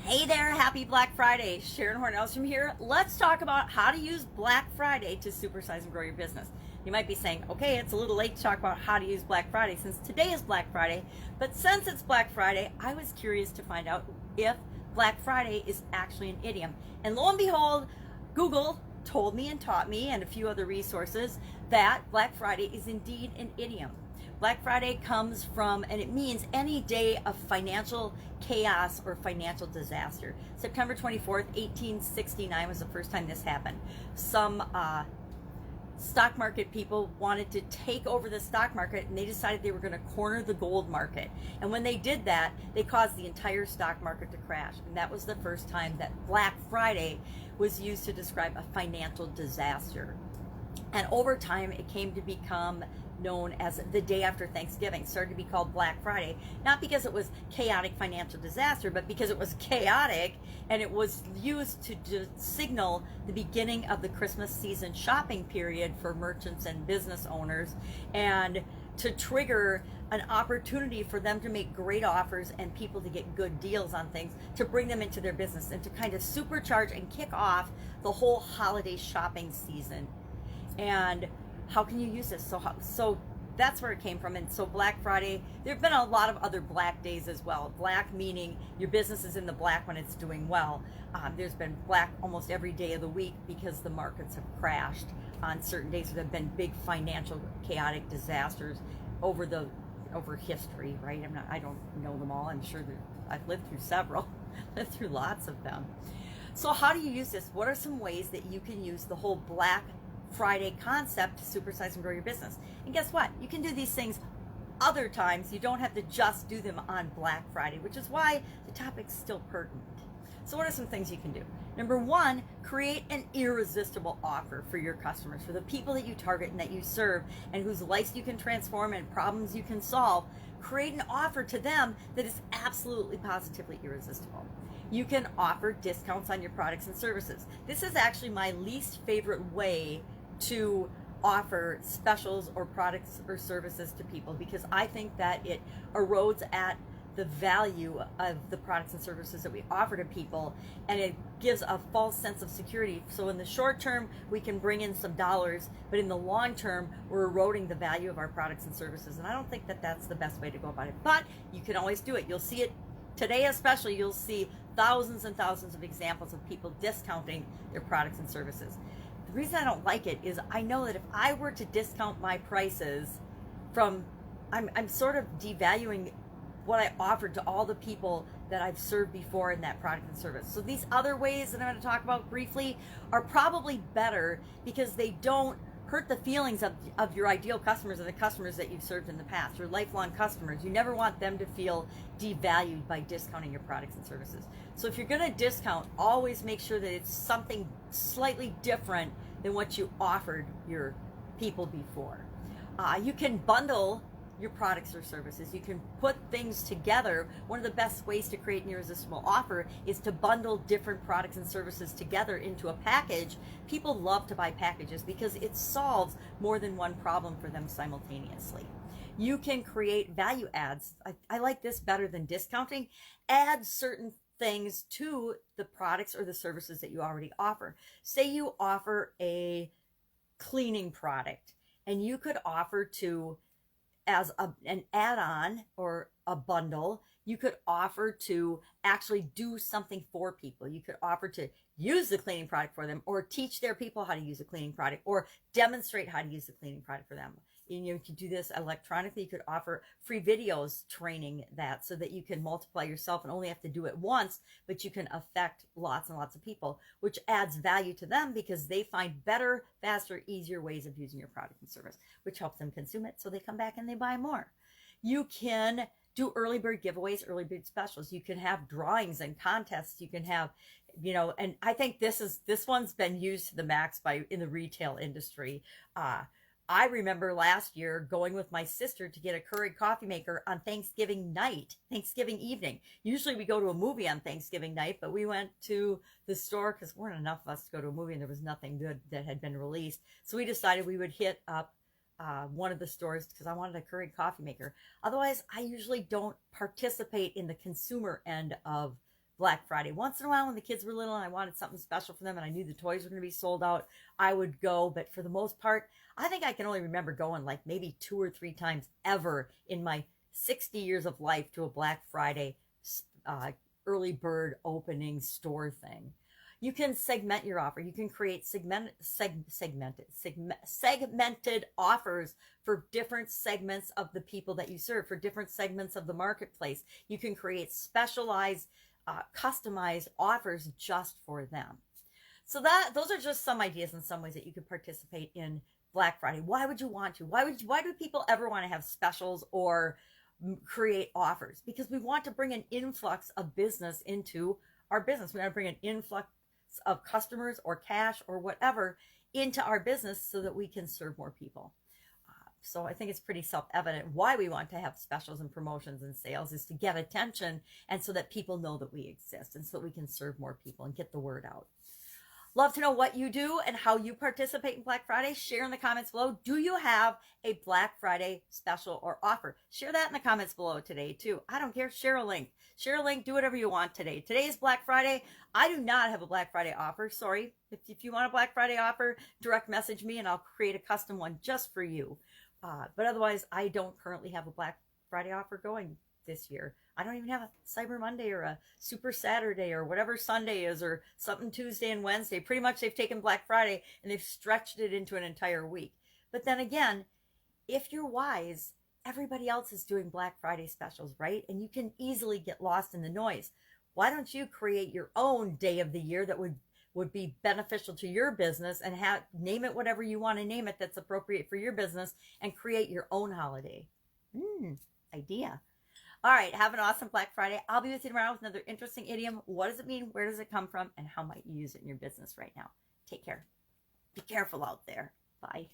Hey there, happy Black Friday. Sharon Horne-Ellstrom here. Let's talk about how to use Black Friday to supersize and grow your business. You might be saying, okay, it's a little late to talk about how to use Black Friday since today is Black Friday. But since it's Black Friday, I was curious to find out if Black Friday is actually an idiom. And lo and behold, Google told me and taught me, and a few other resources, that Black Friday is indeed an idiom. Black Friday comes from, and it means any day of financial chaos or financial disaster. September 24th, 1869 was the first time this happened. Some stock market people wanted to take over the stock market, and they decided they were going to corner the gold market. And when they did that, they caused the entire stock market to crash. And that was the first time that Black Friday was used to describe a financial disaster. And over time, it came to become known as the day after Thanksgiving. It started to be called Black Friday, not because it was chaotic financial disaster, but because it was chaotic, and it was used to signal the beginning of the Christmas season shopping period for merchants and business owners, and to trigger an opportunity for them to make great offers and people to get good deals on things, to bring them into their business and to kind of supercharge and kick off the whole holiday shopping season. And how can you use this? So that's where it came from. And so Black Friday, there have been a lot of other black days as well. Black meaning your business is in the black when it's doing well. There's been black almost every day of the week because the markets have crashed on certain days. There have been big financial chaotic disasters over history, right? I don't know them all. I'm sure that I've lived through several, lived through lots of them. So how do you use this? What are some ways that you can use the whole Black Friday concept to supersize and grow your business? And guess what? You can do these things other times. You don't have to just do them on Black Friday, which is why the topic's still pertinent. So what are some things you can do? Number one, create an irresistible offer for your customers, for the people that you target and that you serve and whose lives you can transform and problems you can solve. Create an offer to them that is absolutely positively irresistible. You can offer discounts on your products and services. This is actually my least favorite way to offer specials or products or services to people, because I think that it erodes at the value of the products and services that we offer to people, and it gives a false sense of security. So in the short term, we can bring in some dollars, but in the long term, we're eroding the value of our products and services. And I don't think that that's the best way to go about it, but you can always do it. You'll see it today, especially. You'll see thousands and thousands of examples of people discounting their products and services. The reason I don't like it is I know that if I were to discount my prices I'm sort of devaluing what I offered to all the people that I've served before in that product and service. So these other ways that I'm going to talk about briefly are probably better because they don't hurt the feelings of your ideal customers and the customers that you've served in the past, your lifelong customers. You never want them to feel devalued by discounting your products and services. So if you're going to discount, always make sure that it's something slightly different than what you offered your people before. You can bundle your products or services. You can put things together. One of the best ways to create an irresistible offer is to bundle different products and services together into a package. People love to buy packages because it solves more than one problem for them simultaneously. You can create value adds. I like this better than discounting. Add certain things to the products or the services that you already offer. Say you offer a cleaning product, and you could offer to, as an add-on or a bundle, you could offer to actually do something for people. You could offer to use the cleaning product for them, or teach their people how to use a cleaning product, or demonstrate how to use the cleaning product for them. You could do this electronically. You could offer free videos training that, so that you can multiply yourself and only have to do it once, but you can affect lots and lots of people, which adds value to them because they find better, faster, easier ways of using your product and service, which helps them consume it, so they come back and they buy more. You can do early bird giveaways, early bird specials. You can have drawings and contests. You can have, and I think this one's been used to the max in the retail industry. I remember last year going with my sister to get a Keurig coffee maker on Thanksgiving Thanksgiving evening. Usually we go to a movie on Thanksgiving night, but we went to the store because there weren't enough of us to go to a movie and there was nothing good that had been released. So we decided we would hit up one of the stores because I wanted a Keurig coffee maker. Otherwise, I usually don't participate in the consumer end of Black Friday. Once in a while when the kids were little and I wanted something special for them and I knew the toys were going to be sold out, I would go. But for the most part, I think I can only remember going like maybe 2 or 3 times ever in my 60 years of life to a Black Friday early bird opening store thing. You can segment your offer. You can create segmented offers for different segments of the people that you serve, for different segments of the marketplace. You can create specialized, customized offers just for them. So those are just some ideas and some ways that you could participate in Black Friday. Why would you want to? Why do people ever want to have specials or create offers? Because we want to bring an influx of business into our business. We want to bring an influx of customers or cash or whatever into our business so that we can serve more people. So I think it's pretty self-evident why we want to have specials and promotions and sales is to get attention and so that people know that we exist and so that we can serve more people and get the word out. Love to know what you do and how you participate in Black Friday. Share in the comments below. Do you have a Black Friday special or offer? Share that in the comments below today too. I don't care. Share a link. Share a link. Do whatever you want today. Today is Black Friday. I do not have a Black Friday offer. Sorry. If you want a Black Friday offer, direct message me and I'll create a custom one just for you. But otherwise, I don't currently have a Black Friday offer going this year. I don't even have a Cyber Monday or a Super Saturday or whatever Sunday is or something Tuesday and Wednesday. Pretty much they've taken Black Friday and they've stretched it into an entire week. But then again, if you're wise, everybody else is doing Black Friday specials, right? And you can easily get lost in the noise. Why don't you create your own day of the year that would be beneficial to your business and name it whatever you want to name it that's appropriate for your business and create your own holiday? Idea. All right, have an awesome Black Friday. I'll be with you tomorrow with another interesting idiom. What does it mean? Where does it come from? And how might you use it in your business right now? Take care. Be careful out there. Bye.